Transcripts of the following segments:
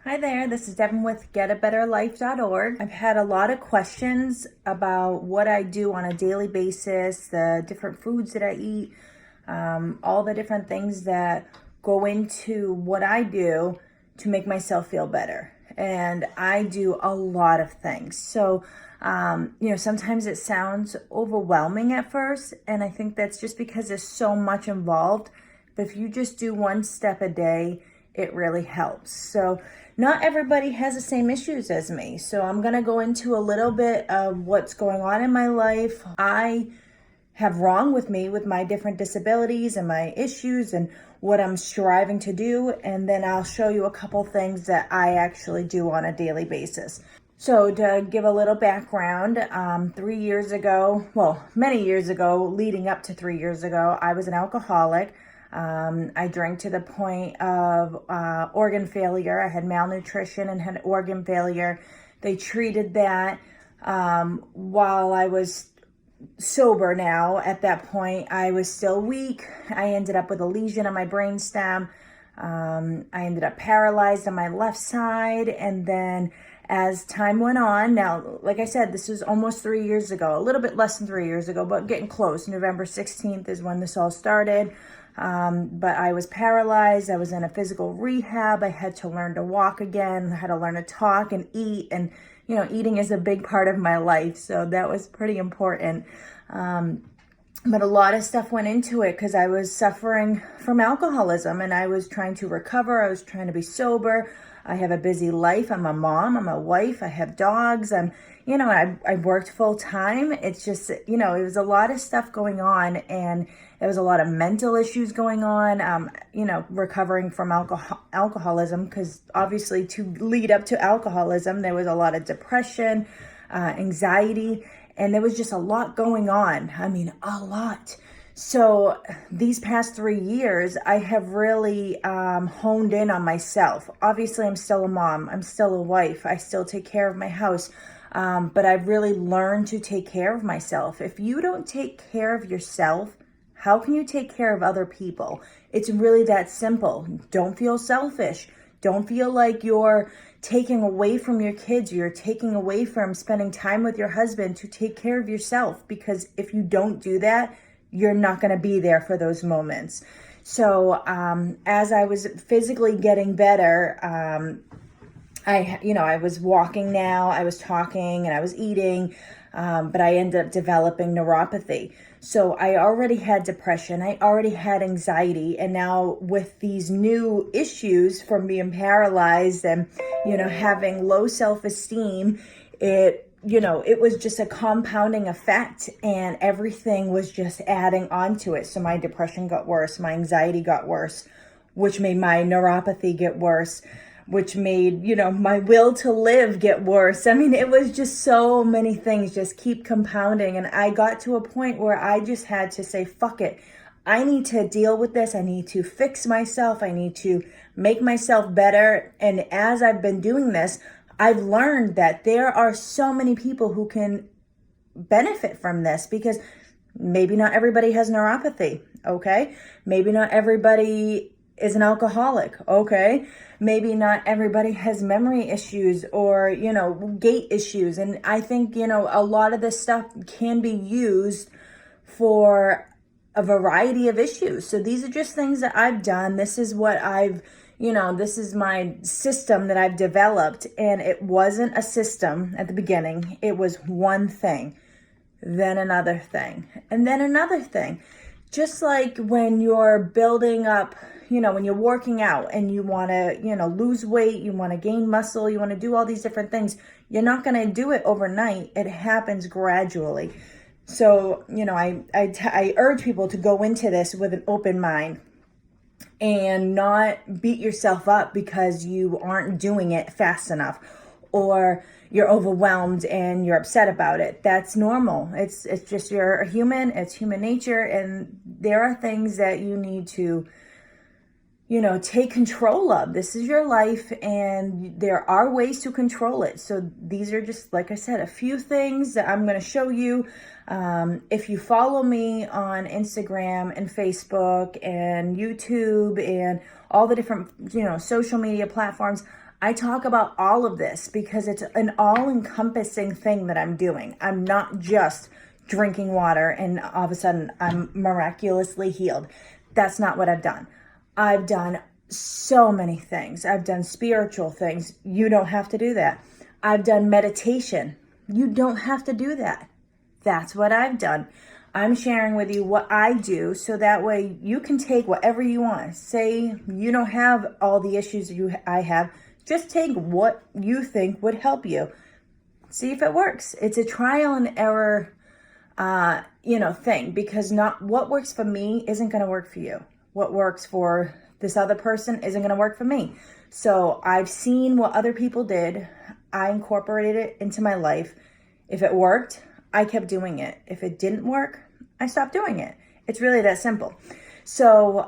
Hi there, this is Devin with getabetterlife.org. I've had a lot of questions about what I do on a daily basis, the different foods that I eat, all the different things that go into what I do to make myself feel better. And I do a lot of things. So, sometimes it sounds overwhelming at first, and I think that's just because there's so much involved. But if you just do one step a day, it really helps. So not everybody has the same issues as me. So I'm going to go into a little bit of what's going on in my life. I have wrong with me with my different disabilities and my issues and what I'm striving to do. And then I'll show you a couple things that I actually do on a daily basis. So to give a little background, 3 years ago, many years ago, leading up to 3 years ago, I was an alcoholic. I drank to the point of organ failure. I had malnutrition and had organ failure. They treated that while I was sober now. At that point, I was still weak. I ended up with a lesion on my brainstem. I ended up paralyzed on my left side. And then as time went on, now, like I said, this was almost 3 years ago, a little bit less than 3 years ago, but getting close. November 16th is when this all started. But I was paralyzed. I was in a physical rehab. I had to learn to walk again. I had to learn to talk and eat. And, eating is a big part of my life. So that was pretty important. But a lot of stuff went into it because I was suffering from alcoholism and I was trying to recover. I was trying to be sober. I have a busy life. I'm a mom. I'm a wife. I have dogs. I worked full time. It's just, it was a lot of stuff going on, and there was a lot of mental issues going on, recovering from alcoholism, because obviously to lead up to alcoholism, there was a lot of depression, anxiety, and there was just a lot going on. I mean, a lot. So these past 3 years, I have really honed in on myself. Obviously, I'm still a mom. I'm still a wife. I still take care of my house. But I've really learned to take care of myself. If you don't take care of yourself, how can you take care of other people? It's really that simple. Don't feel selfish. Don't feel like you're taking away from your kids. You're taking away from spending time with your husband to take care of yourself. Because if you don't do that, you're not going to be there for those moments. So as I was physically getting better, I was walking now, I was talking, and I was eating, but I ended up developing neuropathy. So I already had depression, I already had anxiety, and now with these new issues from being paralyzed and, having low self-esteem, it was just a compounding effect, and everything was just adding on to it. So my depression got worse, my anxiety got worse, which made my neuropathy get worse, which made, my will to live get worse. I mean, it was just so many things just keep compounding. And I got to a point where I just had to say, fuck it. I need to deal with this. I need to fix myself. I need to make myself better. And as I've been doing this, I've learned that there are so many people who can benefit from this, because maybe not everybody has neuropathy, okay? Maybe not everybody is an alcoholic, okay? Maybe not everybody has memory issues or, gait issues. And I think, a lot of this stuff can be used for a variety of issues. So these are just things that I've done. This is what this is my system that I've developed. And it wasn't a system at the beginning. It was one thing, then another thing, and then another thing. Just like when you're building up, when you're working out and you want to, lose weight, you want to gain muscle, you want to do all these different things, you're not going to do it overnight. It happens gradually. So, I urge people to go into this with an open mind and not beat yourself up because you aren't doing it fast enough, or you're overwhelmed and you're upset about it. That's normal. It's just, you're a human. It's human nature. And there are things that you need to, take control of. This is your life, and there are ways to control it. So these are just, like I said, a few things that I'm going to show you. If you follow me on Instagram and Facebook and YouTube and all the different, social media platforms, I talk about all of this because it's an all-encompassing thing that I'm doing. I'm not just drinking water and all of a sudden I'm miraculously healed. That's not what I've done. I've done so many things. I've done spiritual things. You don't have to do that. I've done meditation. You don't have to do that. That's what I've done. I'm sharing with you what I do so that way you can take whatever you want. Say you don't have all the issues I have. Just take what you think would help you. See if it works. It's a trial and error thing, because not what works for me isn't going to work for you. What works for this other person isn't going to work for me. So I've seen what other people did. I incorporated it into my life. If it worked, I kept doing it. If it didn't work, I stopped doing it. It's really that simple. So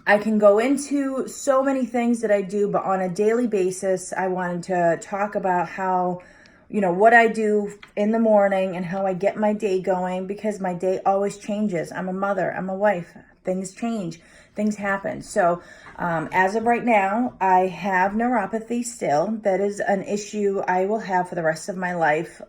I can go into so many things that I do, but on a daily basis, I wanted to talk about how, what I do in the morning and how I get my day going, because my day always changes. I'm a mother, I'm a wife. Things change, things happen. So as of right now, I have neuropathy still. That is an issue I will have for the rest of my life.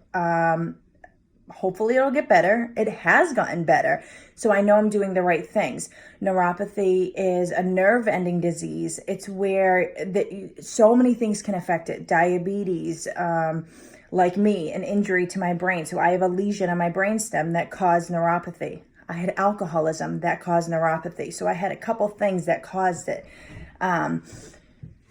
Hopefully it'll get better. It has gotten better. So I know I'm doing the right things. Neuropathy is a nerve ending disease. It's where so many things can affect it. Diabetes, like me, an injury to my brain. So I have a lesion on my brainstem that caused neuropathy. I had alcoholism that caused neuropathy. So I had a couple things that caused it.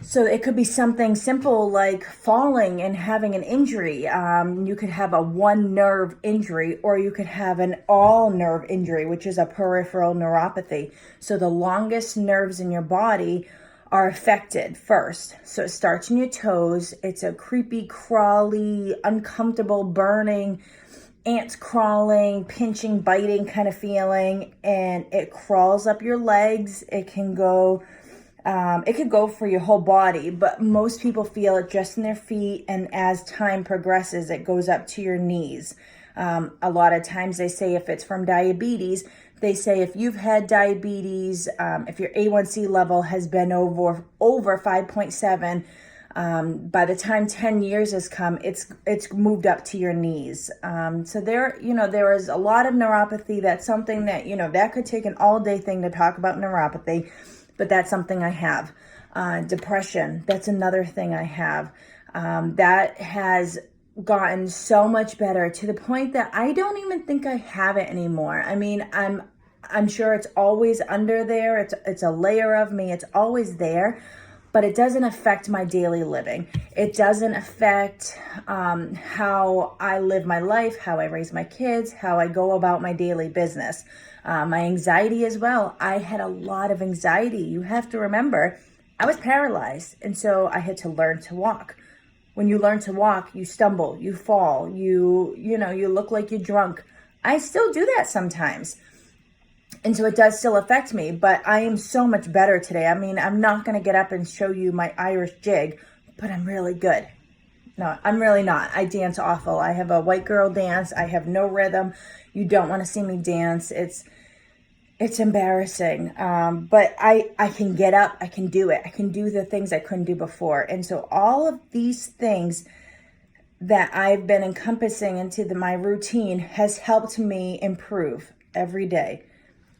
So it could be something simple like falling and having an injury. You could have a one nerve injury, or you could have an all nerve injury, which is a peripheral neuropathy. So the longest nerves in your body are affected first. So it starts in your toes. It's a creepy, crawly, uncomfortable, burning, ants crawling, pinching, biting kind of feeling. And it crawls up your legs. It could go for your whole body, but most people feel it just in their feet. And as time progresses, it goes up to your knees. A lot of times they say if it's from diabetes, they say if you've had diabetes, if your A1C level has been over 5.7, by the time 10 years has come, it's moved up to your knees. So there is a lot of neuropathy. That's something that, that could take an all day thing to talk about neuropathy. But that's something I have. Depression, that's another thing I have. That has gotten so much better to the point that I don't even think I have it anymore. I mean, I'm sure it's always under there. It's a layer of me. It's always there, but it doesn't affect my daily living. It doesn't affect how I live my life, how I raise my kids, how I go about my daily business. My anxiety as well. I had a lot of anxiety. You have to remember, I was paralyzed. And so I had to learn to walk. When you learn to walk, you stumble, you fall, you look like you're drunk. I still do that sometimes. And so it does still affect me, but I am so much better today. I mean, I'm not going to get up and show you my Irish jig, but I'm really good. No, I'm really not. I dance awful. I have a white girl dance. I have no rhythm. You don't want to see me dance. It's embarrassing. But I can get up. I can do it. I can do the things I couldn't do before. And so all of these things that I've been encompassing into my routine has helped me improve every day.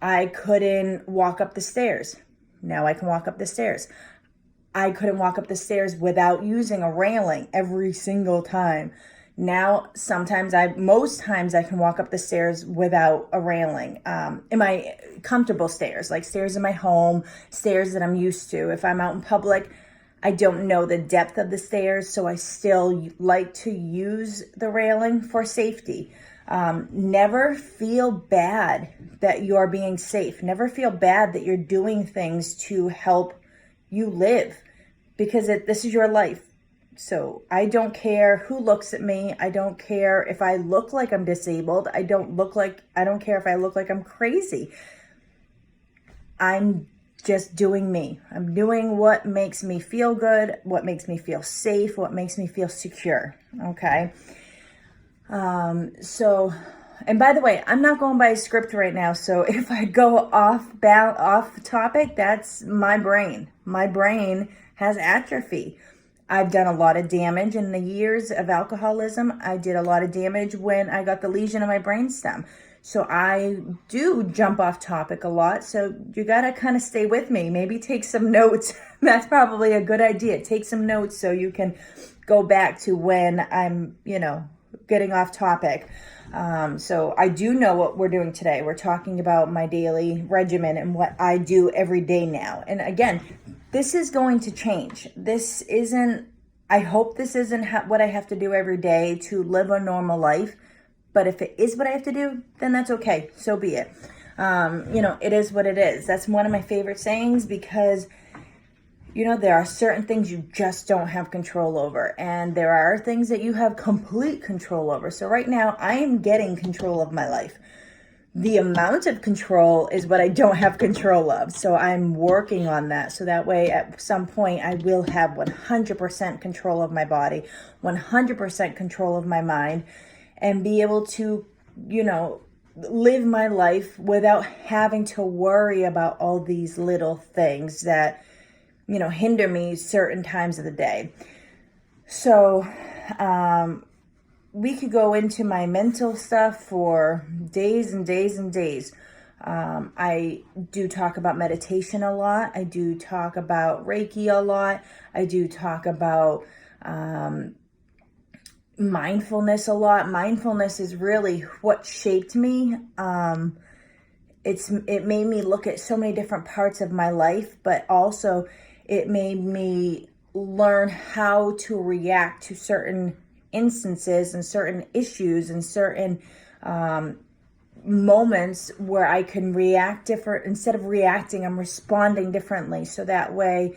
I couldn't walk up the stairs. Now I can walk up the stairs. I couldn't walk up the stairs without using a railing every single time. Now, most times I can walk up the stairs without a railing. In my comfortable stairs, like stairs in my home, stairs that I'm used to. If I'm out in public, I don't know the depth of the stairs, so I still like to use the railing for safety. Never feel bad that you're being safe. Never feel bad that you're doing things to help you live, because this is your life. So I don't care who looks at me. I don't care if I look like I'm disabled. I don't care if I look like I'm crazy. I'm just doing me. I'm doing what makes me feel good, what makes me feel safe, what makes me feel secure. Okay. So And by the way, I'm not going by a script right now, so if I go off topic, that's my brain. My brain has atrophy. I've done a lot of damage in the years of alcoholism. I did a lot of damage when I got the lesion in my brainstem. So I do jump off topic a lot. So you got to kind of stay with me. Maybe take some notes. That's probably a good idea. Take some notes so you can go back to when I'm, getting off topic. So I do know what we're doing today. We're talking about my daily regimen and what I do every day now. And again, this is going to change. I hope this isn't what I have to do every day to live a normal life. But if it is what I have to do, then that's okay. So be it. It is what it is. That's one of my favorite sayings because there are certain things you just don't have control over, and there are things that you have complete control over. So right now, I am getting control of my life. The amount of control is what I don't have control of. So I'm working on that. So that way, at some point, I will have 100% control of my body, 100% control of my mind, and be able to, live my life without having to worry about all these little things that hinder me certain times of the day. So we could go into my mental stuff for days and days and days. I do talk about meditation a lot. I do talk about Reiki a lot. I do talk about mindfulness a lot. Mindfulness is really what shaped me. It made me look at so many different parts of my life, but also it made me learn how to react to certain instances and certain issues and certain moments where I can react different. Instead of reacting, I'm responding differently. So that way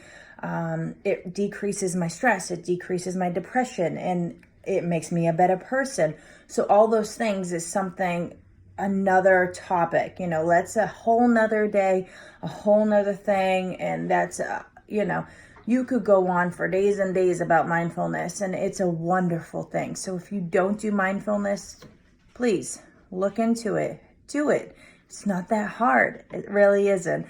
it decreases my stress, it decreases my depression, and it makes me a better person. So all those things is another topic. That's a whole nother day, a whole nother thing. And that's, you could go on for days and days about mindfulness, and it's a wonderful thing. So if you don't do mindfulness, please look into it. Do it. It's not that hard. It really isn't.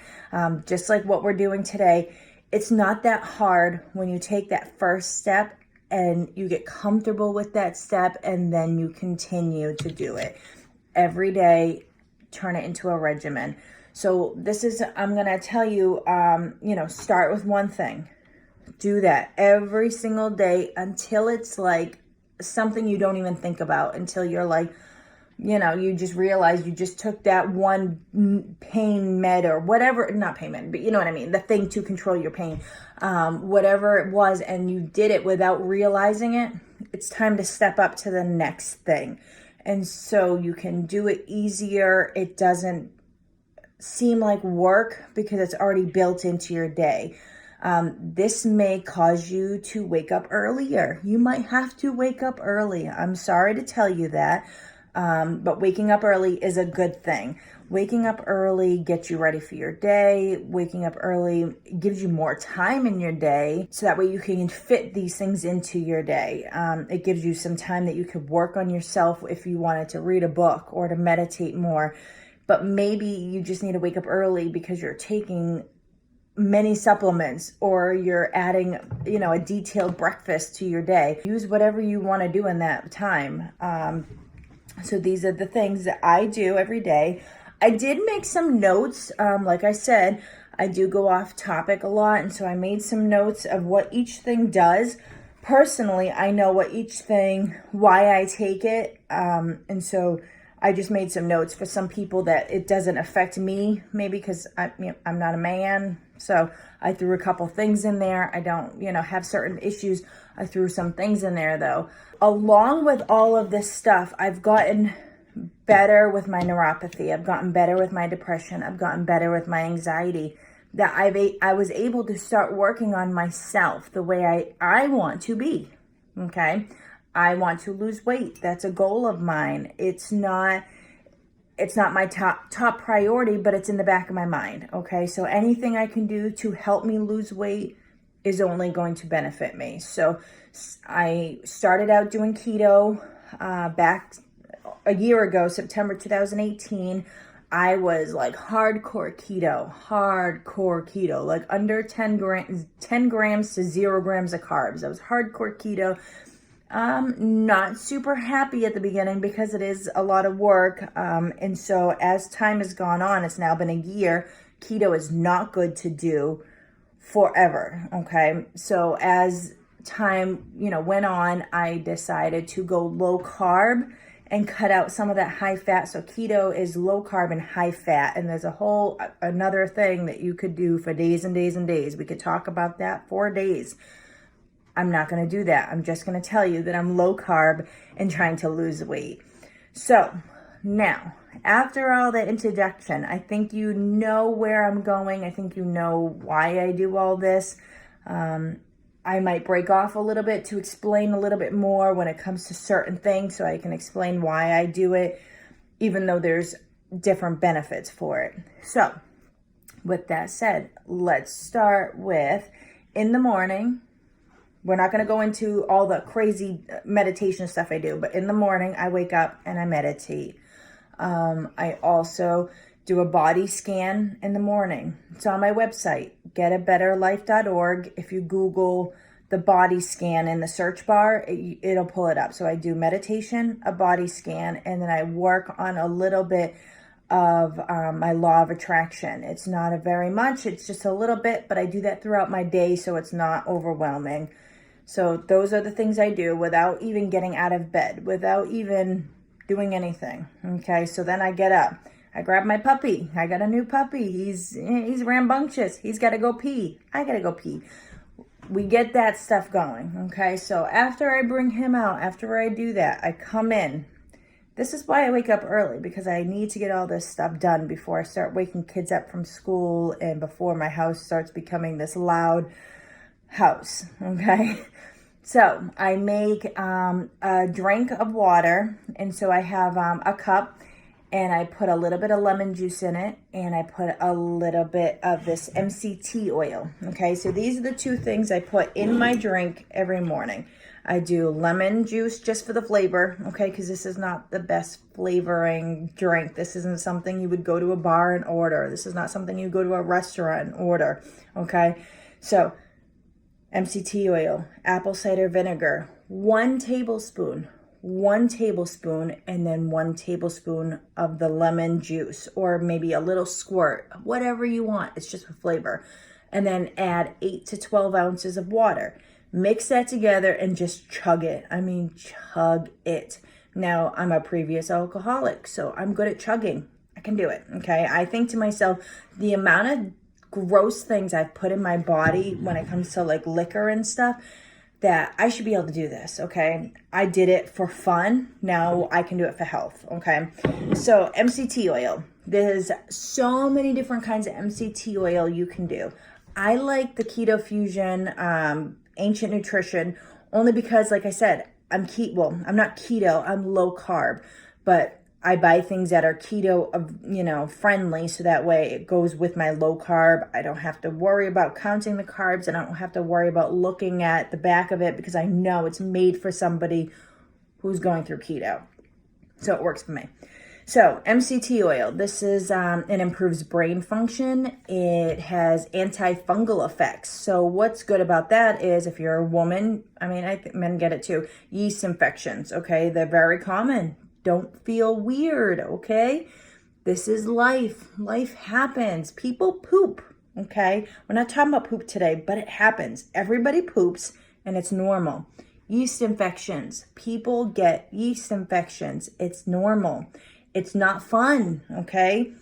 Just like what we're doing today, it's not that hard when you take that first step and you get comfortable with that step, and then you continue to do it every day. Turn it into a regimen. So I'm going to tell you, start with one thing. Do that every single day until it's like something you don't even think about, until you're like, you just realize you just took that one pain med or whatever, not pain med, but you know what I mean? The thing to control your pain, whatever it was, and you did it without realizing it. It's time to step up to the next thing. And so you can do it easier. It doesn't seem like work because it's already built into your day. This may cause you to wake up earlier. You might have to wake up early. I'm sorry to tell you that, but waking up early is a good thing. Waking up early gets you ready for your day. Waking up early gives you more time in your day, so that way you can fit these things into your day. It gives you some time that you could work on yourself if you wanted to read a book or to meditate more. But maybe you just need to wake up early because you're taking many supplements, or you're adding, a detailed breakfast to your day. Use whatever you want to do in that time. So these are the things that I do every day. I did make some notes. Like I said, I do go off topic a lot. And so I made some notes of what each thing does. Personally, I know what each thing, why I take it. And so I just made some notes for some people that it doesn't affect me, maybe because I'm not a man. So I threw a couple things in there. I don't, have certain issues. I threw some things in there though. Along with all of this stuff, I've gotten better with my neuropathy. I've gotten better with my depression. I've gotten better with my anxiety. That I was able to start working on myself the way I want to be. Okay. I want to lose weight. That's a goal of mine. It's not my top priority, but it's in the back of my mind. Okay. So anything I can do to help me lose weight is only going to benefit me. So I started out doing keto back a year ago, September 2018, I was like hardcore keto, like under 10 grams to 0 grams of carbs. I was hardcore keto. Not super happy at the beginning because it is a lot of work. And so as time has gone on, it's now been a year. Keto is not good to do forever. Okay. So as time, went on, I decided to go low carb and cut out some of that high fat. So keto is low carb and high fat. And there's another thing that you could do for days and days and days. We could talk about that for days. I'm not going to do that. I'm just going to tell you that I'm low carb and trying to lose weight. So now, after all that introduction, I think you know where I'm going. I think you know why I do all this. I might break off a little bit to explain a little bit more when it comes to certain things so I can explain why I do it, even though there's different benefits for it. So with that said, let's start with in the morning. We're not going to go into all the crazy meditation stuff I do, but in the morning I wake up and I meditate. I also do a body scan in the morning. It's on my website, getabetterlife.org. If you Google the body scan in the search bar, it'll pull it up. So I do meditation, a body scan, and then I work on a little bit of my law of attraction. It's not a very much, it's just a little bit, but I do that throughout my day so it's not overwhelming. So those are the things I do without even getting out of bed, without even doing anything. Okay, so then I get up. I grab my puppy. I got a new puppy. He's rambunctious. He's got to go pee. I got to go pee. We get that stuff going. Okay, so after I bring him out, after I do that, I come in. This is why I wake up early, because I need to get all this stuff done before I start waking kids up from school and before my house starts becoming this loud house. Okay. So I make a drink of water, and so I have a cup, and I put a little bit of lemon juice in it, and I put a little bit of this MCT oil. Okay, so these are the two things I put in my drink every morning. I do lemon juice just for the flavor, okay, because this is not the best flavoring drink. This isn't something you would go to a bar and order. This is not something you go to a restaurant and order, okay? So MCT oil, apple cider vinegar, 1 tablespoon, and then 1 tablespoon of the lemon juice, or maybe a little squirt, whatever you want. It's just for flavor. And then add 8 to 12 ounces of water. Mix that together and just chug it. I mean, chug it. Now, I'm a previous alcoholic, so I'm good at chugging. I can do it, okay? I think to myself, the amount of gross things I've put in my body when it comes to like liquor and stuff, that I should be able to do this, okay? I did it for fun. Now I can do it for health, okay? So MCT oil. There's so many different kinds of MCT oil you can do. I like the Keto Fusion, Ancient Nutrition, only because, like I said, I'm not keto, I'm low carb, but I buy things that are keto, friendly, so that way it goes with my low carb. I don't have to worry about counting the carbs, and I don't have to worry about looking at the back of it, because I know it's made for somebody who's going through keto. So it works for me. So MCT oil, this is, it improves brain function. It has antifungal effects. So what's good about that is, if you're a woman, I think men get it too, yeast infections, okay? They're very common. Don't feel weird, okay? This is life. Life happens. People poop, okay? We're not talking about poop today, but it happens. Everybody poops, and it's normal. Yeast infections. People get yeast infections. It's normal. It's not fun, okay?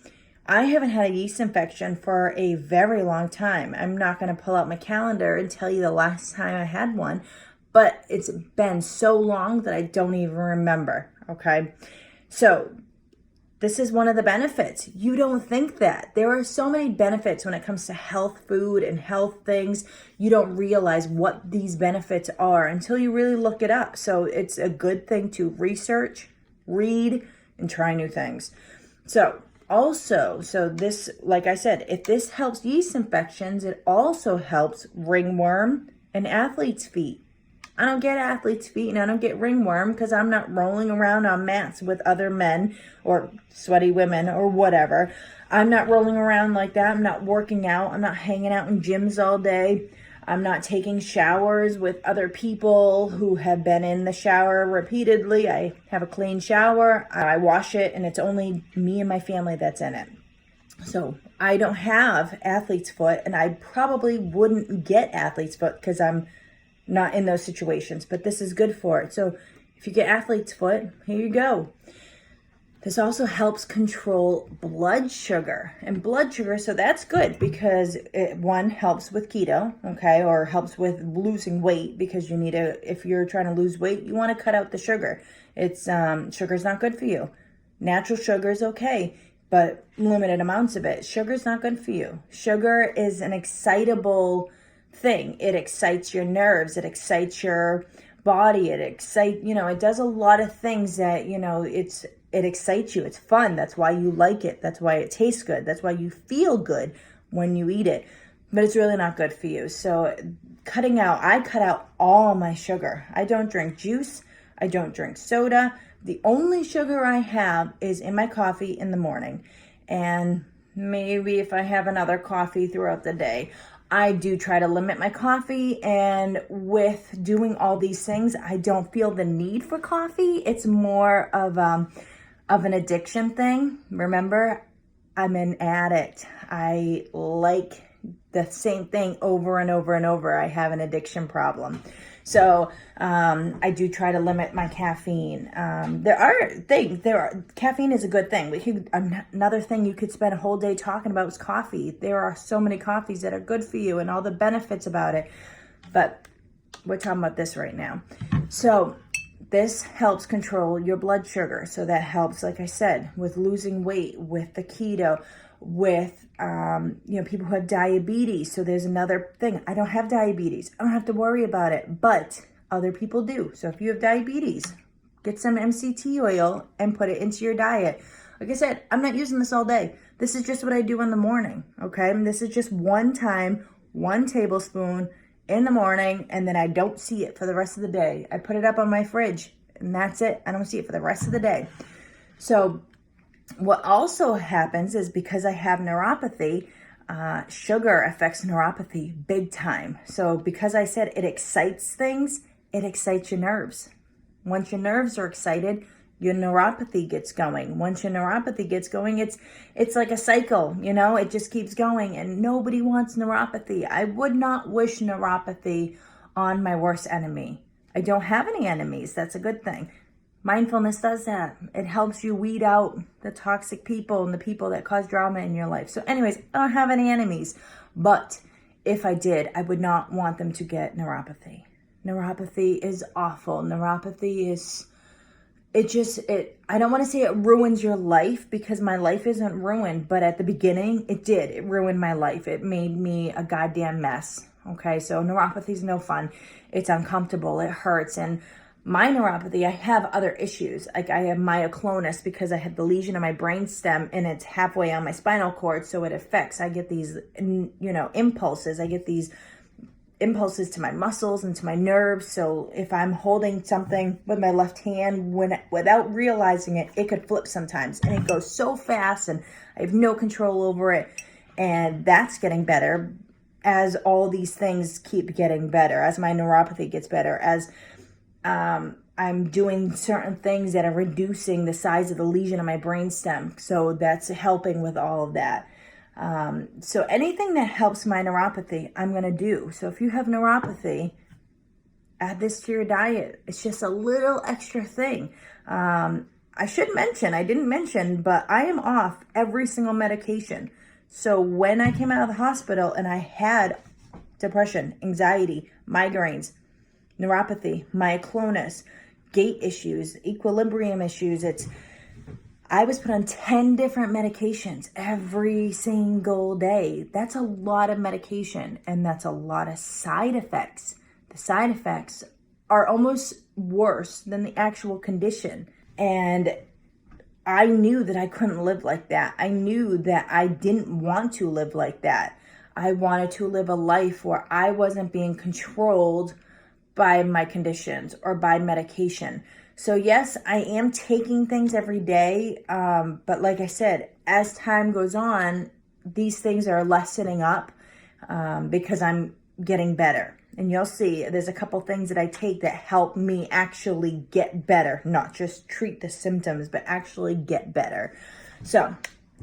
I haven't had a yeast infection for a very long time. I'm not going to pull out my calendar and tell you the last time I had one, but it's been so long that I don't even remember. Okay, so this is one of the benefits. You don't think that. There are so many benefits when it comes to health food and health things. You don't realize what these benefits are until you really look it up. So it's a good thing to research, read, and try new things. So this, like I said, if this helps yeast infections, it also helps ringworm and athlete's feet. I don't get athlete's feet and I don't get ringworm because I'm not rolling around on mats with other men or sweaty women or whatever. I'm not rolling around like that. I'm not working out. I'm not hanging out in gyms all day. I'm not taking showers with other people who have been in the shower repeatedly. I have a clean shower. I wash it, and it's only me and my family that's in it. So I don't have athlete's foot, and I probably wouldn't get athlete's foot because I'm not in those situations, but this is good for it. So if you get athlete's foot, here you go. This also helps control blood sugar and blood sugar. So that's good because it, one, helps with keto, okay, or helps with losing weight because you need if you're trying to lose weight, you want to cut out the sugar. It's, sugar's not good for you. Natural sugar is okay, but limited amounts of it. Sugar's not good for you. Sugar is an excitable thing. It excites your nerves. It excites your body. It does a lot of things that, it excites you. It's fun. That's why you like it. That's why it tastes good. That's why you feel good when you eat it. But it's really not good for you. So I cut out all my sugar. I don't drink juice. I don't drink soda. The only sugar I have is in my coffee in the morning. And maybe if I have another coffee throughout the day. I do try to limit my coffee, and with doing all these things, I don't feel the need for coffee. It's more of an addiction thing. Remember, I'm an addict. I like the same thing over and over and over. I have an addiction problem. So I do try to limit my caffeine. Caffeine is a good thing. Another thing you could spend a whole day talking about is coffee. There are so many coffees that are good for you and all the benefits about it. But we're talking about this right now. So this helps control your blood sugar. So that helps, like I said, with losing weight, with the keto, with people who have diabetes. So there's another thing. I don't have diabetes. I don't have to worry about it, but other people do. So if you have diabetes, get some MCT oil and put it into your diet. Like I said, I'm not using this all day. This is just what I do in the morning, okay? And this is just one time, 1 tablespoon in the morning, and then I don't see it for the rest of the day. I put it up on my fridge, and that's it. I don't see it for the rest of the day. So what also happens is because I have neuropathy, sugar affects neuropathy big time. So because I said it excites things, it excites your nerves. Once your nerves are excited, your neuropathy gets going. Once your neuropathy gets going, it's like a cycle, it just keeps going, and nobody wants neuropathy. I would not wish neuropathy on my worst enemy. I don't have any enemies. That's a good thing. Mindfulness does that. It helps you weed out the toxic people and the people that cause drama in your life. So anyways, I don't have any enemies, but if I did, I would not want them to get neuropathy. Neuropathy is awful. Neuropathy is, I don't want to say it ruins your life because my life isn't ruined, but at the beginning it did. It ruined my life. It made me a goddamn mess. Okay, so neuropathy is no fun. It's uncomfortable. It hurts. And my neuropathy, I have other issues. Like I have myoclonus because I have the lesion in my brainstem and it's halfway on my spinal cord. So it affects, I get these, impulses. I get these impulses to my muscles and to my nerves. So if I'm holding something with my left hand, without realizing it, it could flip sometimes. And it goes so fast and I have no control over it. And that's getting better as all these things keep getting better, as my neuropathy gets better, as I'm doing certain things that are reducing the size of the lesion in my brainstem. So that's helping with all of that. So anything that helps my neuropathy, I'm going to do. So if you have neuropathy, add this to your diet. It's just a little extra thing. I didn't mention, but I am off every single medication. So when I came out of the hospital and I had depression, anxiety, migraines, neuropathy, myoclonus, gait issues, equilibrium issues, I was put on 10 different medications every single day. That's a lot of medication and that's a lot of side effects. The side effects are almost worse than the actual condition. And I knew that I couldn't live like that. I knew that I didn't want to live like that. I wanted to live a life where I wasn't being controlled by my conditions or by medication. So yes, I am taking things every day. But like I said, as time goes on, these things are lessening up because I'm getting better. And you'll see there's a couple things that I take that help me actually get better, not just treat the symptoms, but actually get better. So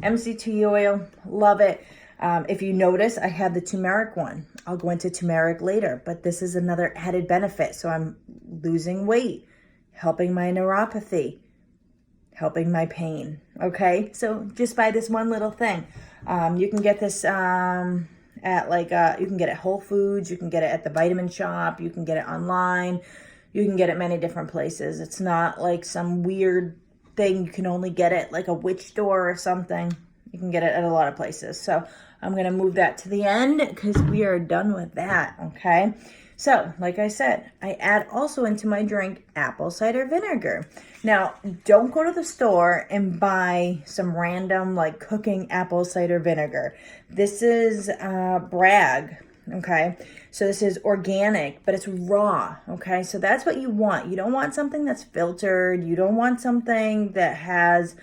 MCT oil, love it. If you notice, I have the turmeric one. I'll go into turmeric later, but this is another added benefit. So I'm losing weight, helping my neuropathy, helping my pain. Okay, so just by this one little thing, you can get this at you can get it at Whole Foods, you can get it at the vitamin shop, you can get it online, you can get it many different places. It's not like some weird thing you can only get it like a witch store or something. You can get it at a lot of places. So I'm going to move that to the end because we are done with that. Okay. So like I said, I add also into my drink apple cider vinegar. Now, don't go to the store and buy some random like cooking apple cider vinegar. This is Bragg. Okay, so this is organic, but it's raw. Okay, so that's what you want. You don't want something that's filtered. You don't want something that has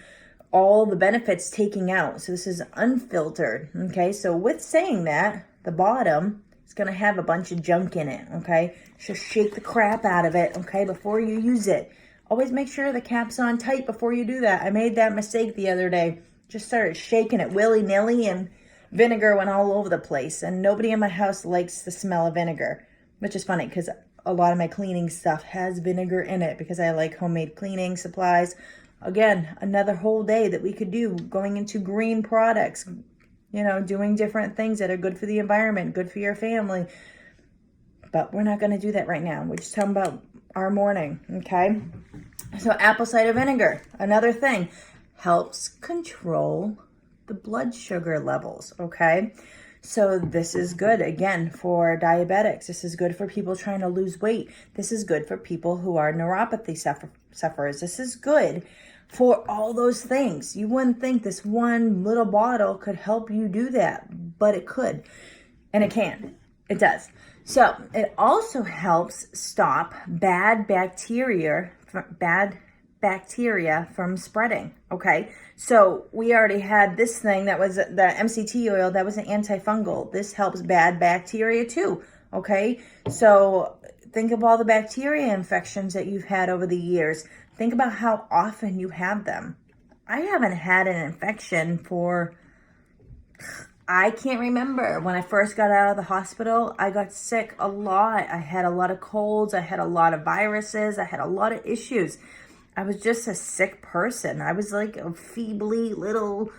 all the benefits taken out. So this is unfiltered. Okay, so with saying that, the bottom is going to have a bunch of junk in it. Okay, so shake the crap out of it. Okay, before you use it. Always make sure the cap's on tight before you do that. I made that mistake the other day. Just started shaking it willy-nilly and vinegar went all over the place. And nobody in my house likes the smell of vinegar, which is funny because a lot of my cleaning stuff has vinegar in it because I like homemade cleaning supplies. Again, another whole day that we could do going into green products, you know, doing different things that are good for the environment, good for your family. But we're not going to do that right now. We're just talking about our morning, okay? So apple cider vinegar, another thing, helps control the blood sugar levels, okay? So this is good, again, for diabetics. This is good for people trying to lose weight. This is good for people who are neuropathy sufferers. This is good for all those things. You wouldn't think this one little bottle could help you do that, but it could, and it can. It does. So it also helps stop bad bacteria from spreading. Okay. So we already had this thing that was the MCT oil that was an antifungal. This helps bad bacteria too. Okay. So think of all the bacteria infections that you've had over the years. Think about how often you have them. I haven't had an infection for, I can't remember. When I first got out of the hospital, I got sick a lot. I had a lot of colds. I had a lot of viruses. I had a lot of issues. I was just a sick person. I was like a feebly little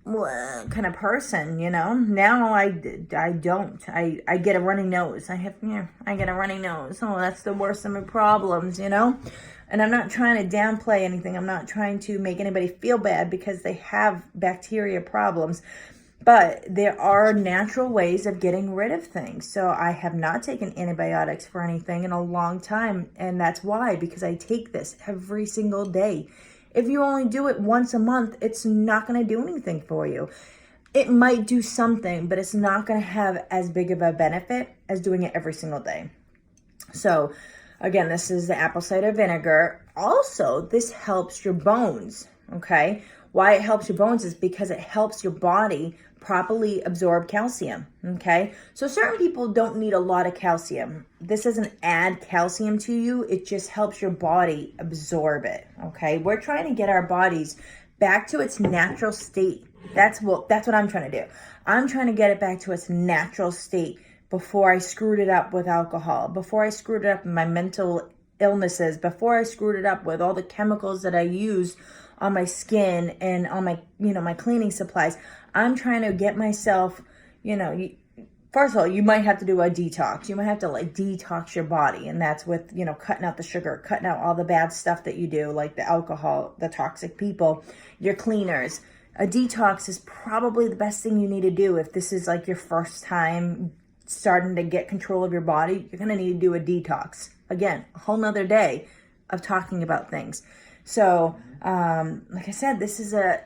kind of person, you know. Now I don't. I get a runny nose. I get a runny nose. Oh, that's the worst of my problems, you know. And I'm not trying to downplay anything. I'm not trying to make anybody feel bad because they have bacteria problems. But there are natural ways of getting rid of things. So I have not taken antibiotics for anything in a long time. And that's why, because I take this every single day. If you only do it once a month, it's not going to do anything for you. It might do something, but it's not going to have as big of a benefit as doing it every single day. So again, this is the apple cider vinegar. Also, this helps your bones, okay? Why it helps your bones is because it helps your body properly absorb calcium, okay? So certain people don't need a lot of calcium. This doesn't add calcium to you. It just helps your body absorb it, okay? We're trying to get our bodies back to its natural state. That's what I'm trying to do. I'm trying to get it back to its natural state before I screwed it up with alcohol, before I screwed it up in my mental illnesses, before I screwed it up with all the chemicals that I use on my skin and on my, my cleaning supplies. I'm trying to get myself, first of all, you might have to do a detox. You might have to detox your body. And that's with, cutting out the sugar, cutting out all the bad stuff that you do, like the alcohol, the toxic people, your cleaners. A detox is probably the best thing you need to do if this is like your first time starting to get control of your body. You're going to need to do a detox. Again, a whole nother day of talking about things. So, like I said, this is a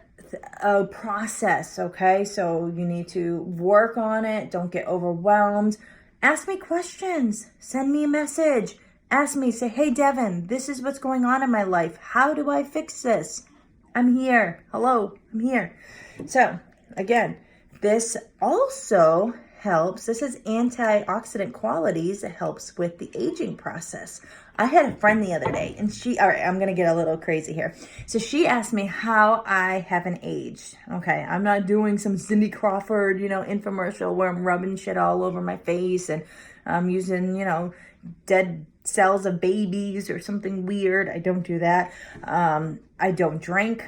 process, okay? So you need to work on it. Don't get overwhelmed. Ask me questions. Send me a message. Ask me, say, hey, Devin, this is what's going on in my life. How do I fix this? I'm here. Hello, I'm here. So again, this also helps. This is antioxidant qualities. It helps with the aging process. I had a friend the other day and all right, I'm going to get a little crazy here. So she asked me how I haven't aged. Okay. I'm not doing some Cindy Crawford, infomercial where I'm rubbing shit all over my face and I'm using, dead cells of babies or something weird. I don't do that. I don't drink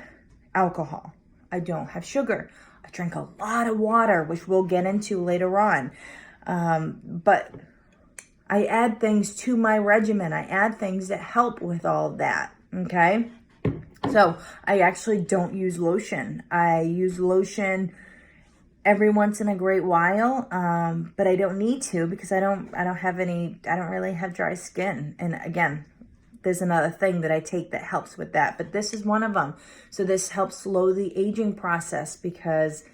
alcohol. I don't have sugar. I drink a lot of water, which we'll get into later on. But I add things to my regimen. I add things that help with all of that. Okay. So I actually don't use lotion. I use lotion every once in a great while, but I don't need to because I don't really have dry skin. And again, there's another thing that I take that helps with that, but this is one of them. So this helps slow the aging process because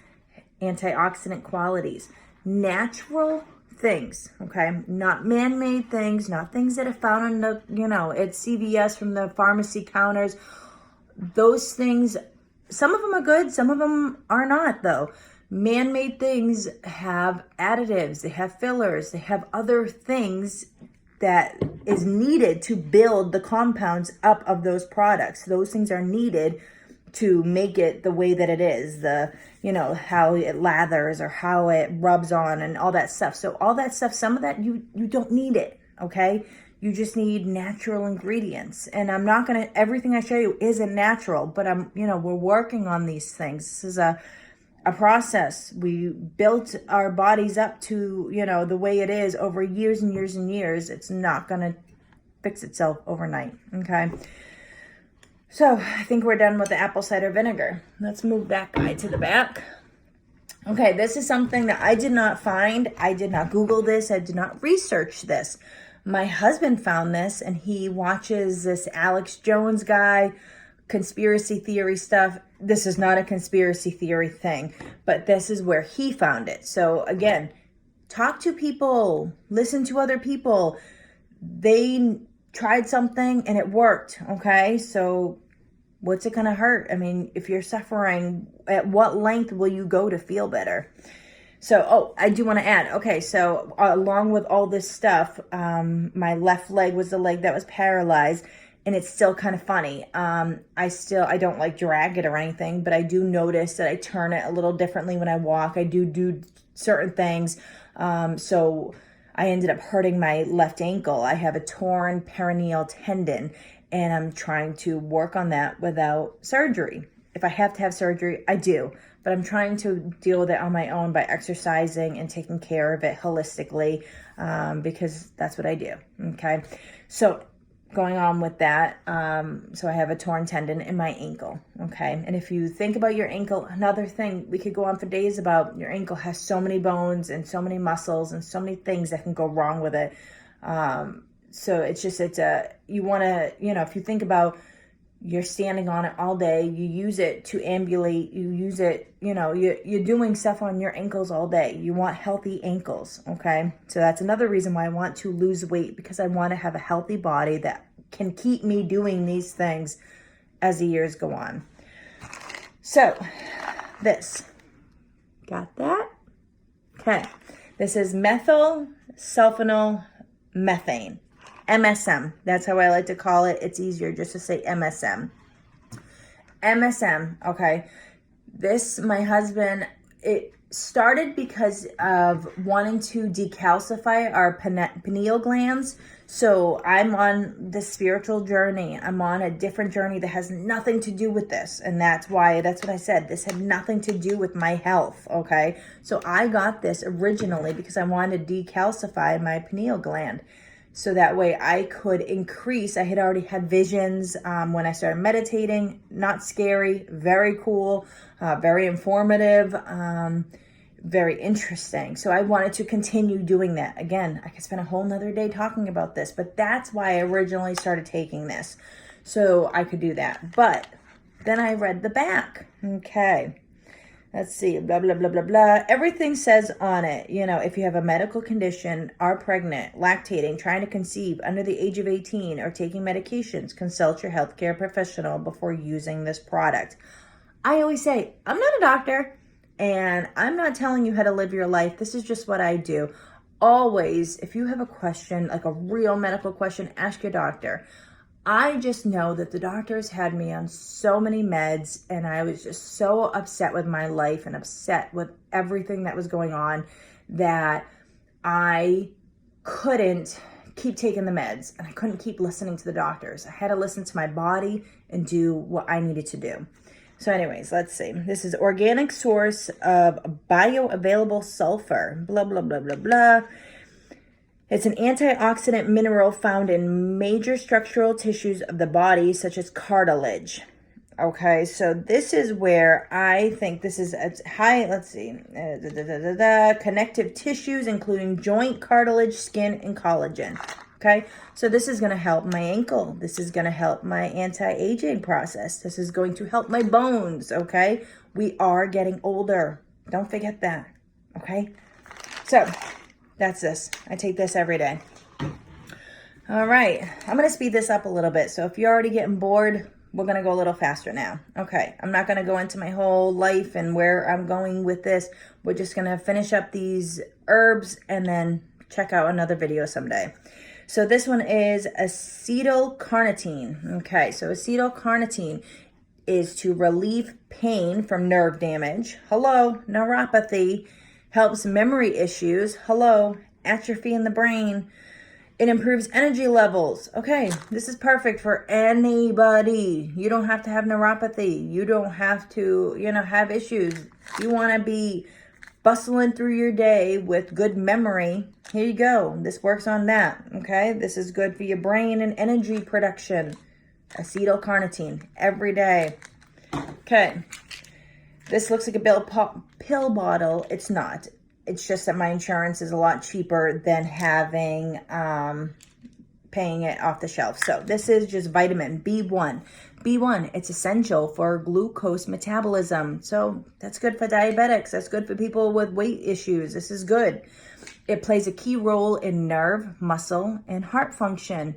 antioxidant qualities, natural things, okay? Not man-made things, not things that are found on the, at CVS from the pharmacy counters. Those things, some of them are good, some of them are not though. Man-made things have additives, they have fillers, they have other things that is needed to build the compounds up of those products. Those things are needed to make it the way that it is, how it lathers or how it rubs on and all that stuff. So all that stuff, some of that you don't need it, okay? You just need natural ingredients. And I'm not going to, everything I show you isn't natural, but we're working on these things. This is a process. We built our bodies up to, the way it is over years and years and years. It's not going to fix itself overnight. Okay. So I think we're done with the apple cider vinegar. Let's move that guy to the back. Okay. This is something that I did not find. I did not Google this. I did not research this. My husband found this and he watches this Alex Jones guy, conspiracy theory stuff. This is not a conspiracy theory thing, but this is where he found it. So again, talk to people, listen to other people. They tried something and it worked. Okay. So what's it going to hurt? I mean, if you're suffering, at what length will you go to feel better? So, I do want to add, okay, so along with all this stuff, my left leg was the leg that was paralyzed. And it's still kind of funny. I don't like drag it or anything, but I do notice that I turn it a little differently when I walk. I do certain things. So I ended up hurting my left ankle. I have a torn peroneal tendon and I'm trying to work on that without surgery. If I have to have surgery, I do, but I'm trying to deal with it on my own by exercising and taking care of it holistically, because that's what I do. Okay. So going on with that, so I have a torn tendon in my ankle, okay? And if you think about your ankle, another thing, we could go on for days about your ankle has so many bones and so many muscles and so many things that can go wrong with it. So you want to, if you think about you're standing on it all day, you use it to ambulate, you use it, you're doing stuff on your ankles all day. You want healthy ankles, okay? So that's another reason why I want to lose weight, because I want to have a healthy body that can keep me doing these things as the years go on. So this, got that? Okay. This is methyl sulfonyl methane. MSM. That's how I like to call it. It's easier just to say MSM. MSM, okay. This, my husband, it started because of wanting to decalcify our pineal glands. So I'm on this spiritual journey. I'm on a different journey that has nothing to do with this. And that's what I said. This had nothing to do with my health, okay? So I got this originally because I wanted to decalcify my pineal gland. So that way I could increase. I had already had visions when I started meditating. Not scary, very cool, very informative, very interesting. So I wanted to continue doing that. Again, I could spend a whole nother day talking about this, but that's why I originally started taking this. So I could do that. But then I read the back. Okay. Let's see, blah, blah, blah, blah, blah. Everything says on it, if you have a medical condition, are pregnant, lactating, trying to conceive under the age of 18, or taking medications, consult your healthcare professional before using this product. I always say, I'm not a doctor, and I'm not telling you how to live your life. This is just what I do. Always, if you have a question, like a real medical question, ask your doctor. I just know that the doctors had me on so many meds, and I was just so upset with my life and upset with everything that was going on that I couldn't keep taking the meds, and I couldn't keep listening to the doctors. I had to listen to my body and do what I needed to do. So anyways, let's see. This is organic source of bioavailable sulfur, blah, blah, blah, blah, blah. It's an antioxidant mineral found in major structural tissues of the body, such as cartilage. Okay, so this is where I think this is high, let's see, connective tissues, including joint, cartilage, skin, and collagen. Okay, so this is going to help my ankle. This is going to help my anti-aging process. This is going to help my bones. Okay, we are getting older. Don't forget that. Okay, so that's this. I take this every day. All right, I'm going to speed this up a little bit. So if you're already getting bored, we're going to go a little faster now. Okay, I'm not going to go into my whole life and where I'm going with this. We're just going to finish up these herbs and then check out another video someday. So this one is acetylcarnitine. Okay, so acetylcarnitine is to relieve pain from nerve damage. Hello, neuropathy. Helps memory issues. Hello, atrophy in the brain. It improves energy levels. Okay, this is perfect for anybody. You don't have to have neuropathy. You don't have to, have issues. You want to be bustling through your day with good memory. Here you go. This works on that. Okay, this is good for your brain and energy production. Acetylcarnitine every day. Okay. This looks like a pill bottle. It's not. It's just that my insurance is a lot cheaper than having paying it off the shelf. So this is just vitamin B1. B1, it's essential for glucose metabolism. So that's good for diabetics. That's good for people with weight issues. This is good. It plays a key role in nerve, muscle, and heart function.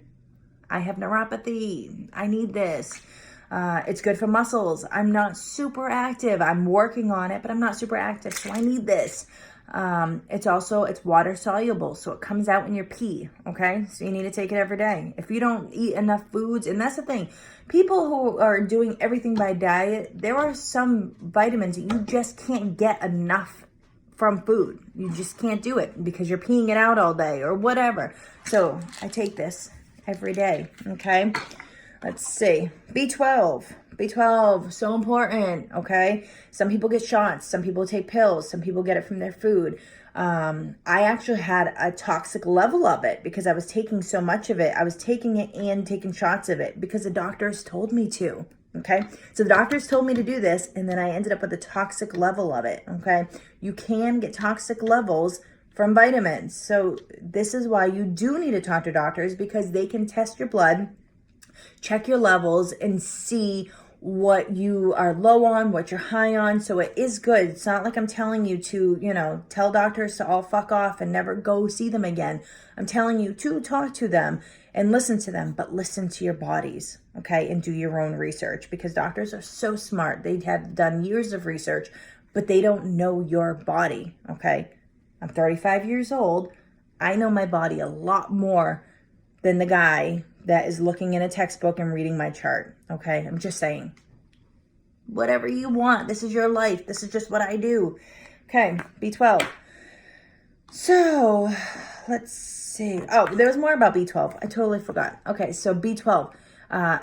I have neuropathy. I need this. It's good for muscles. I'm not super active. I'm working on it, but I'm not super active, so I need this. It's water soluble, so it comes out in your pee, okay? So you need to take it every day. If you don't eat enough foods, and that's the thing, people who are doing everything by diet, there are some vitamins that you just can't get enough from food. You just can't do it because you're peeing it out all day or whatever. So I take this every day, okay? Let's see. B12. B12, so important, okay? Some people get shots. Some people take pills. Some people get it from their food. I actually had a toxic level of it because I was taking so much of it. I was taking it and taking shots of it because the doctors told me to, okay? So the doctors told me to do this, and then I ended up with a toxic level of it, okay? You can get toxic levels from vitamins. So this is why you do need to talk to doctors, because they can test your blood, check your levels, and see what you are low on, what you're high on. So it is good. It's not like I'm telling you to, tell doctors to all fuck off and never go see them again. I'm telling you to talk to them and listen to them, but listen to your bodies, okay? And do your own research, because doctors are so smart. They have done years of research, but they don't know your body, okay? I'm 35 years old. I know my body a lot more than the guy that is looking in a textbook and reading my chart, okay? I'm just saying. Whatever you want. This is your life. This is just what I do. Okay, B12. So, let's see. Oh, there was more about B12. I totally forgot. Okay, so B12,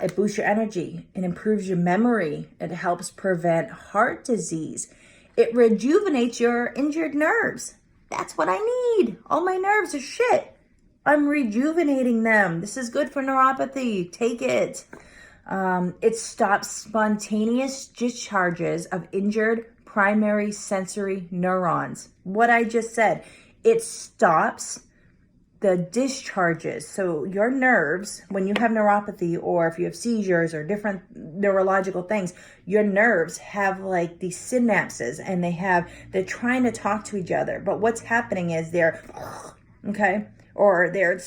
it boosts your energy. It improves your memory. It helps prevent heart disease. It rejuvenates your injured nerves. That's what I need. All my nerves are shit. I'm rejuvenating them. This is good for neuropathy. Take it. It stops spontaneous discharges of injured primary sensory neurons. What I just said. It stops the discharges. So your nerves, when you have neuropathy or if you have seizures or different neurological things, your nerves have like these synapses and they're trying to talk to each other. But what's happening is they're, okay, or they're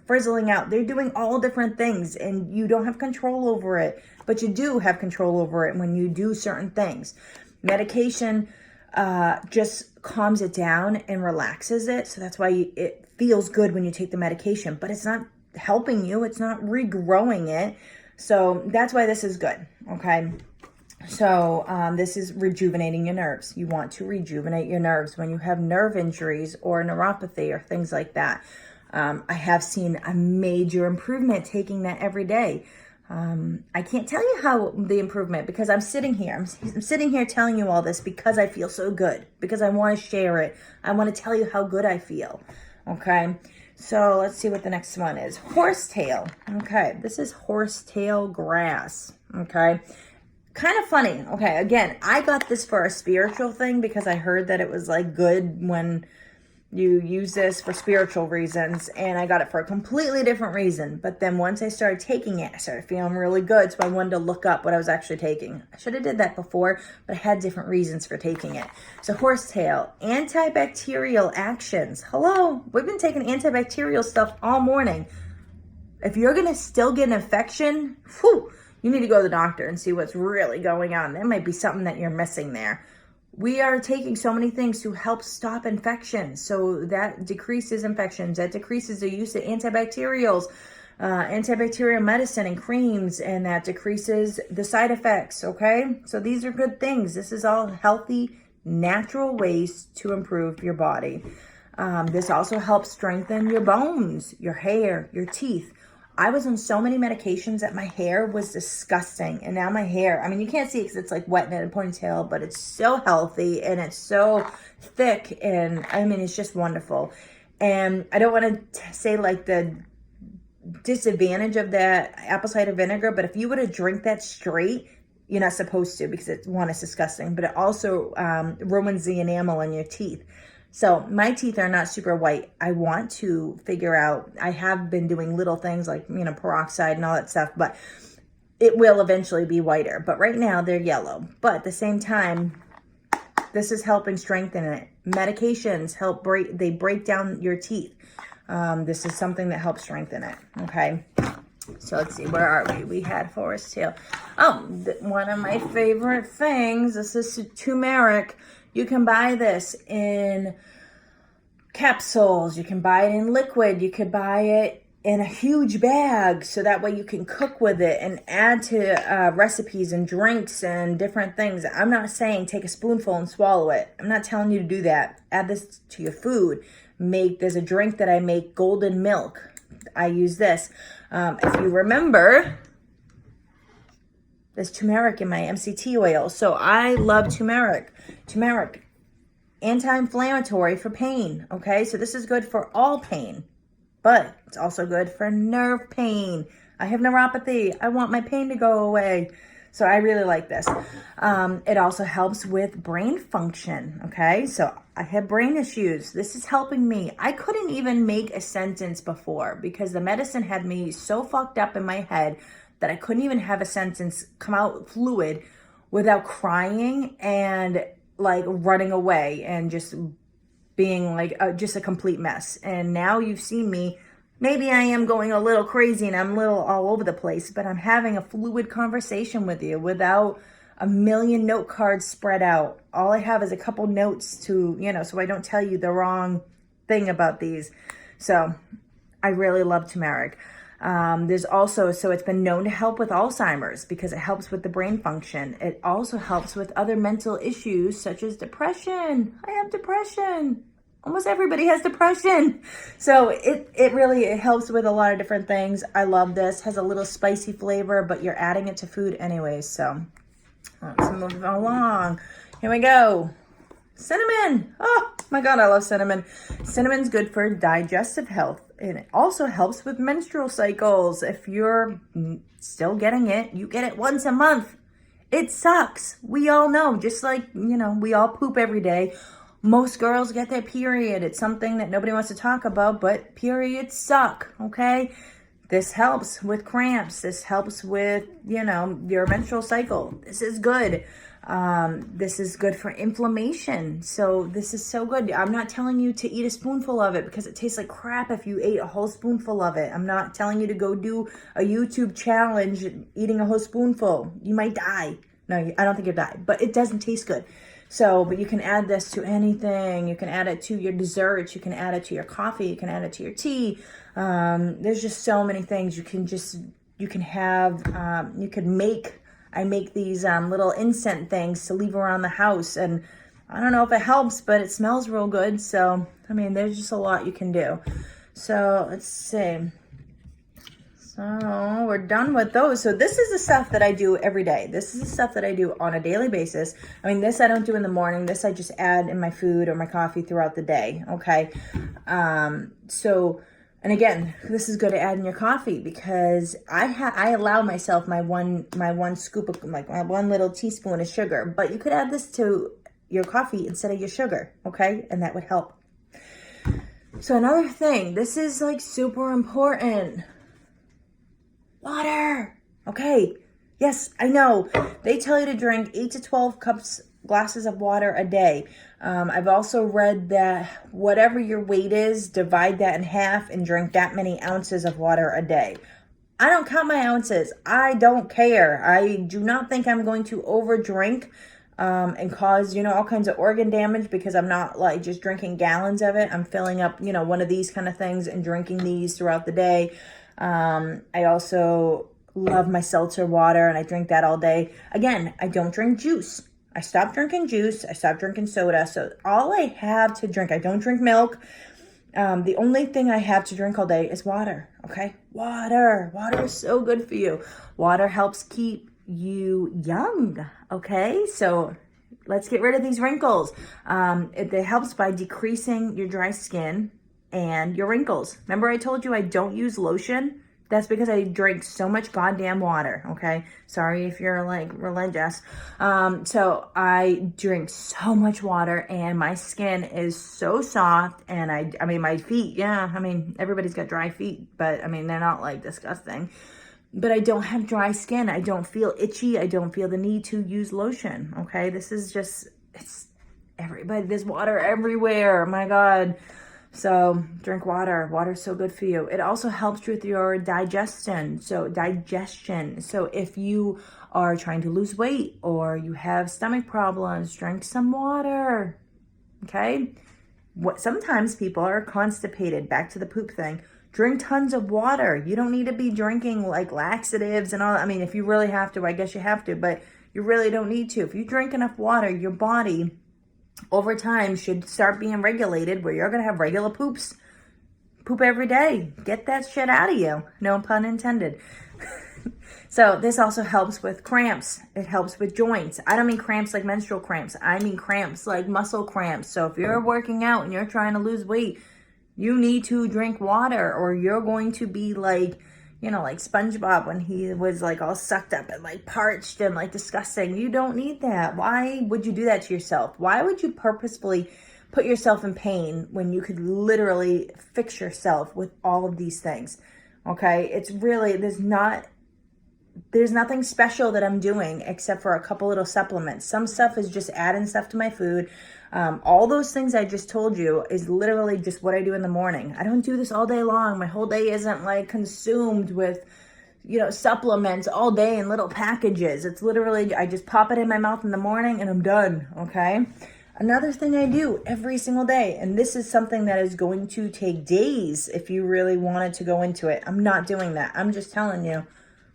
frizzling out. They're doing all different things and you don't have control over it, but you do have control over it when you do certain things. Medication just calms it down and relaxes it. So that's why it feels good when you take the medication, but it's not helping you. It's not regrowing it. So that's why this is good. Okay. So this is rejuvenating your nerves. You want to rejuvenate your nerves when you have nerve injuries or neuropathy or things like that. I have seen a major improvement taking that every day. I can't tell you how the improvement, because I'm sitting here. I'm sitting here telling you all this because I feel so good, because I want to share it. I want to tell you how good I feel. Okay. So let's see what the next one is. Horsetail. Okay. This is horsetail grass. Okay. Kind of funny. Okay. Again, I got this for a spiritual thing because I heard that it was like good when you use this for spiritual reasons, and I got it for a completely different reason. But then once I started taking it, I started feeling really good, so I wanted to look up what I was actually taking. I should have did that before, but I had different reasons for taking it. So horsetail, antibacterial actions. Hello, we've been taking antibacterial stuff all morning. If you're gonna still get an infection, you need to go to the doctor and see what's really going on. There might be something that you're missing there. We are taking so many things to help stop infections. So that decreases infections. That decreases the use of antibacterials, antibacterial medicine and creams, and that decreases the side effects, okay? So these are good things. This is all healthy, natural ways to improve your body. This also helps strengthen your bones, your hair, your teeth. I was on so many medications that my hair was disgusting. And now my hair, I mean, you can't see it because it's like wet and in a ponytail, but it's so healthy and it's so thick. And I mean, it's just wonderful. And I don't want to say like the disadvantage of that apple cider vinegar, but if you were to drink that straight, you're not supposed to, because it's disgusting, but it also ruins the enamel in your teeth. So my teeth are not super white. I want to figure out, I have been doing little things like, peroxide and all that stuff, but it will eventually be whiter. But right now they're yellow. But at the same time, this is helping strengthen it. Medications help break down your teeth. This is something that helps strengthen it. Okay. So let's see, where are we? We had horsetail. Oh, one of my favorite things. This is turmeric. You can buy this in capsules. You can buy it in liquid. You could buy it in a huge bag, so that way you can cook with it and add to recipes and drinks and different things. I'm not saying take a spoonful and swallow it. I'm not telling you to do that. Add this to your food. There's a drink that I make, golden milk. I use this. If you remember, there's turmeric in my MCT oil. So I love turmeric. Turmeric, anti-inflammatory for pain. Okay, so this is good for all pain, but it's also good for nerve pain. I have neuropathy. I want my pain to go away. So I really like this. It also helps with brain function. Okay, so I have brain issues. This is helping me. I couldn't even make a sentence before because the medicine had me so fucked up in my head that I couldn't even have a sentence come out fluid without crying and like running away and just being like just a complete mess. And now you've seen me. Maybe I am going a little crazy and I'm a little all over the place, but I'm having a fluid conversation with you without a million note cards spread out. All I have is a couple notes to, so I don't tell you the wrong thing about these. So I really love turmeric. There's also, so it's been known to help with Alzheimer's because it helps with the brain function. It also helps with other mental issues such as depression. I have depression. Almost everybody has depression. So it helps with a lot of different things. I love this. Has a little spicy flavor, but you're adding it to food anyways. So let's move along. Here we go. Cinnamon. Oh my God, I love cinnamon. Cinnamon's good for digestive health. And it also helps with menstrual cycles. If you're still getting it, you get it once a month. It sucks. We all know, just like, we all poop every day. Most girls get their period. It's something that nobody wants to talk about, but periods suck, okay? This helps with cramps. This helps with, your menstrual cycle. This is good. This is good for inflammation. So this is so good. I'm not telling you to eat a spoonful of it because it tastes like crap if you ate a whole spoonful of it. I'm not telling you to go do a YouTube challenge eating a whole spoonful. You might die. No, I don't think you'll die, but it doesn't taste good. So, but you can add this to anything. You can add it to your desserts. You can add it to your coffee. You can add it to your tea. There's just so many things you can make. I make these little incense things to leave around the house, and I don't know if it helps, but it smells real good. So, I mean, there's just a lot you can do. So let's see. So we're done with those. So this is the stuff that I do every day. This is the stuff that I do on a daily basis. I mean, this I don't do in the morning. This I just add in my food or my coffee throughout the day. Okay. And again, this is good to add in your coffee because I allow myself my one scoop of my one little teaspoon of sugar, but you could add this to your coffee instead of your sugar. Okay. And that would help. So another thing, this is like super important. Water. Okay. Yes, I know. They tell you to drink 8 to 12 glasses of water a day. I've also read that whatever your weight is, divide that in half and drink that many ounces of water a day. I don't count my ounces. I don't care. I do not think I'm going to overdrink and cause, all kinds of organ damage because I'm not like just drinking gallons of it. I'm filling up, one of these kind of things and drinking these throughout the day. I also love my seltzer water and I drink that all day. Again, I don't drink juice. I stopped drinking juice. I stopped drinking soda. So all I have to drink, I don't drink milk. The only thing I have to drink all day is water. Okay. Water is so good for you. Water helps keep you young. Okay. So let's get rid of these wrinkles. It helps by decreasing your dry skin and your wrinkles. Remember I told you I don't use lotion? That's because I drink so much goddamn water, okay? Sorry if you're like religious. So I drink so much water and my skin is so soft and I mean my feet, everybody's got dry feet, but they're not like disgusting. But I don't have dry skin. I don't feel itchy. I don't feel the need to use lotion, okay? This is just, there's water everywhere, oh my God. So drink water. Water's so good for you. It also helps with your digestion. So if you are trying to lose weight or you have stomach problems, drink some water. Okay? Sometimes people are constipated. Back to the poop thing. Drink tons of water. You don't need to be drinking like laxatives and all. If you really have to, I guess you have to, but you really don't need to. If you drink enough water, your body over time should start being regulated where you're going to have regular poops. Poop every day. Get that shit out of you. No pun intended. So this also helps with cramps. It helps with joints. I don't mean cramps like menstrual cramps. I mean cramps like muscle cramps. So if you're working out and you're trying to lose weight, you need to drink water or you're going to be like, like SpongeBob when he was like all sucked up and like parched and like disgusting. You don't need that. Why would you do that to yourself? Why would you purposefully put yourself in pain when you could literally fix yourself with all of these things? Okay. It's really, there's nothing special that I'm doing except for a couple little supplements. Some stuff is just adding stuff to my food. All those things I just told you is literally just what I do in the morning. I don't do this all day long. My whole day isn't like consumed with, supplements all day in little packages. It's literally, I just pop it in my mouth in the morning and I'm done. Okay. Another thing I do every single day, and this is something that is going to take days if you really wanted to go into it. I'm not doing that. I'm just telling you.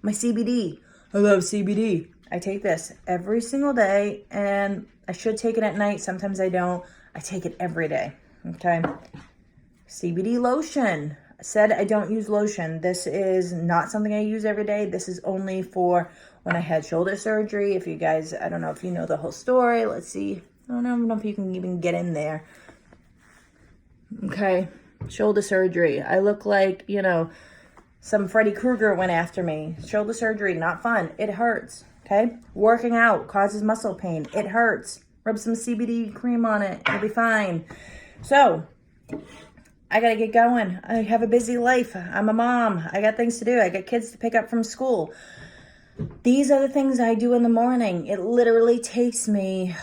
My CBD. I love CBD. I take this every single day and I should take it at night. Sometimes I don't. I take it every day. Okay. CBD lotion. I said I don't use lotion. This is not something I use every day. This is only for when I had shoulder surgery. If you guys, I don't know if you know the whole story. Let's see. I don't know if you can even get in there. Okay. Shoulder surgery. I look like, some Freddy Krueger went after me. Shoulder surgery, not fun. It hurts. Okay. Working out causes muscle pain. It hurts. Rub some CBD cream on it. You'll be fine. So, I gotta get going. I have a busy life. I'm a mom. I got things to do. I got kids to pick up from school. These are the things I do in the morning. It literally takes me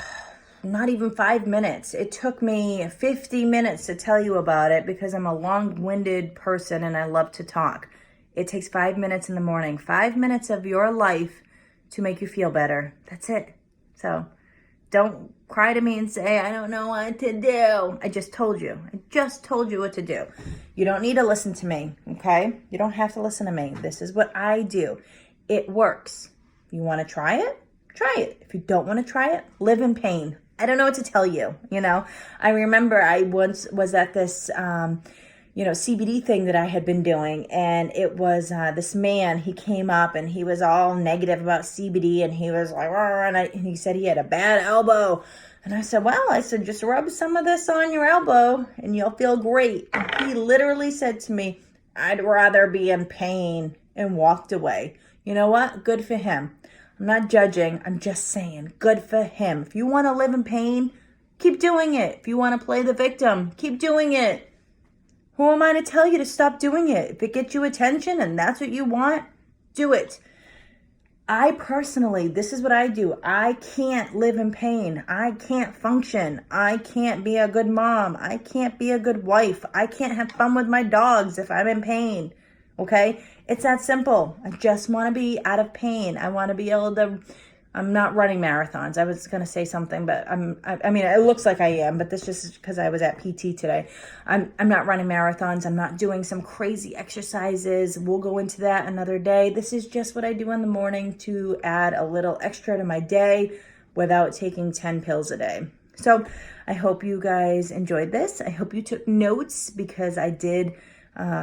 not even 5 minutes. It took me 50 minutes to tell you about it because I'm a long-winded person and I love to talk. It takes 5 minutes in the morning. 5 minutes of your life to make you feel better. That's it. So don't cry to me and say, I don't know what to do. I just told you. I just told you what to do. You don't need to listen to me, okay? You don't have to listen to me. This is what I do. It works. You want to try it? Try it. If you don't want to try it, live in pain. I don't know what to tell you, you know? I remember I once was at this, CBD thing that I had been doing, and it was this man. He came up and he was all negative about CBD, and he was like, and he said he had a bad elbow. And I said, just rub some of this on your elbow and you'll feel great. And he literally said to me, I'd rather be in pain, and walked away. You know what? Good for him. I'm not judging. I'm just saying, good for him. If you want to live in pain, keep doing it. If you want to play the victim, keep doing it. Who am I to tell you to stop doing it? If it gets you attention and that's what you want, do it. I personally, this is what I do. I can't live in pain. I can't function. I can't be a good mom. I can't be a good wife. I can't have fun with my dogs if I'm in pain. Okay? It's that simple. I just want to be out of pain. I want to be able to, I'm not running marathons. I was going to say something, but I mean, it looks like I am, but this just because I was at PT today. I'm not running marathons. I'm not doing some crazy exercises. We'll go into that another day. This is just what I do in the morning to add a little extra to my day without taking 10 pills a day. So I hope you guys enjoyed this. I hope you took notes because I did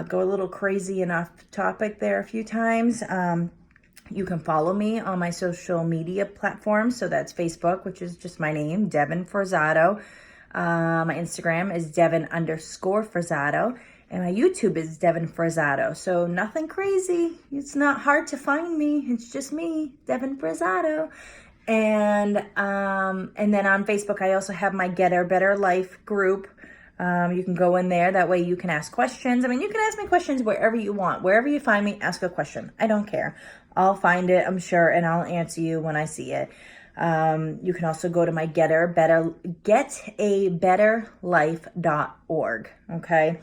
go a little crazy and off topic there a few times. You can follow me on my social media platforms. So that's Facebook, which is just my name, Devin Forzato. My Instagram is Devin_Forzato. And my YouTube is Devin Forzato. So nothing crazy. It's not hard to find me. It's just me, Devin Forzato. And then on Facebook, I also have my Get a Better Life group. You can go in there. That way you can ask questions. I mean, you can ask me questions wherever you want. Wherever you find me, ask a question. I don't care. I'll find it, I'm sure, and I'll answer you when I see it. You can also go to my getabetterlife.org, okay?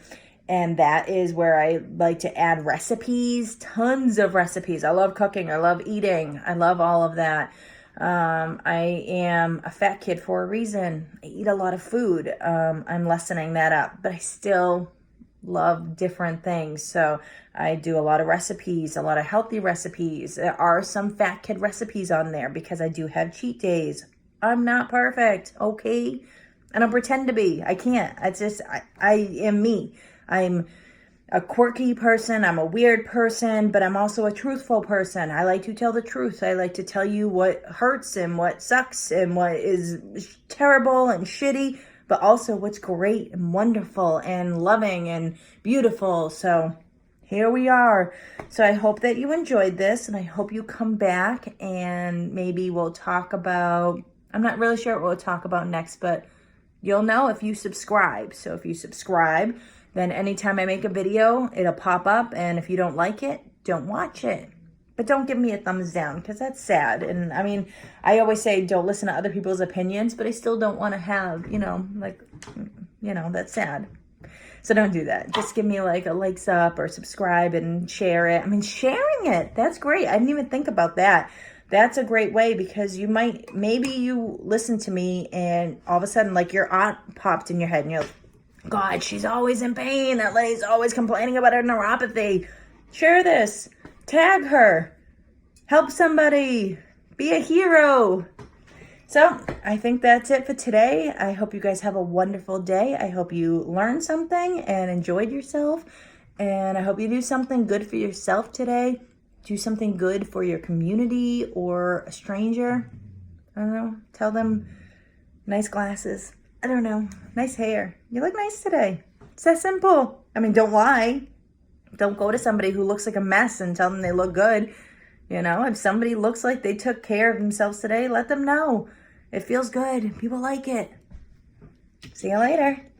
And that is where I like to add recipes, tons of recipes. I love cooking. I love eating. I love all of that. I am a fat kid for a reason. I eat a lot of food. I'm lessening that up, but I still love different things. So I do a lot of recipes, a lot of healthy recipes. There are some fat kid recipes on there because I do have cheat days. I'm not perfect, okay? I don't pretend to be. I can't. It's just, I am me. I'm a quirky person. I'm a weird person, but I'm also a truthful person. I like to tell the truth. I like to tell you what hurts and what sucks and what is terrible and shitty, but also what's great and wonderful and loving and beautiful. So here we are. So I hope that you enjoyed this, and I hope you come back and maybe we'll talk about, I'm not really sure what we'll talk about next, but you'll know if you subscribe. So if you subscribe, then anytime I make a video, it'll pop up. And if you don't like it, don't watch it. But don't give me a thumbs down because that's sad. And I mean, I always say don't listen to other people's opinions, but I still don't want to have, that's sad. So don't do that. Just give me like a likes up or subscribe and share it. I mean, sharing it, that's great. I didn't even think about that. That's a great way because maybe you listen to me and all of a sudden like your aunt popped in your head and you're like, God, she's always in pain. That lady's always complaining about her neuropathy. Share this. Tag her. Help somebody. Be a hero. So I think that's it for today. I hope you guys have a wonderful day. I hope you learned something and enjoyed yourself. And I hope you do something good for yourself today. Do something good for your community or a stranger. I don't know. Tell them nice glasses. I don't know. Nice hair. You look nice today. It's that simple. I mean, don't lie. Don't go to somebody who looks like a mess and tell them they look good. You know, if somebody looks like they took care of themselves today, let them know. It feels good. People like it. See you later.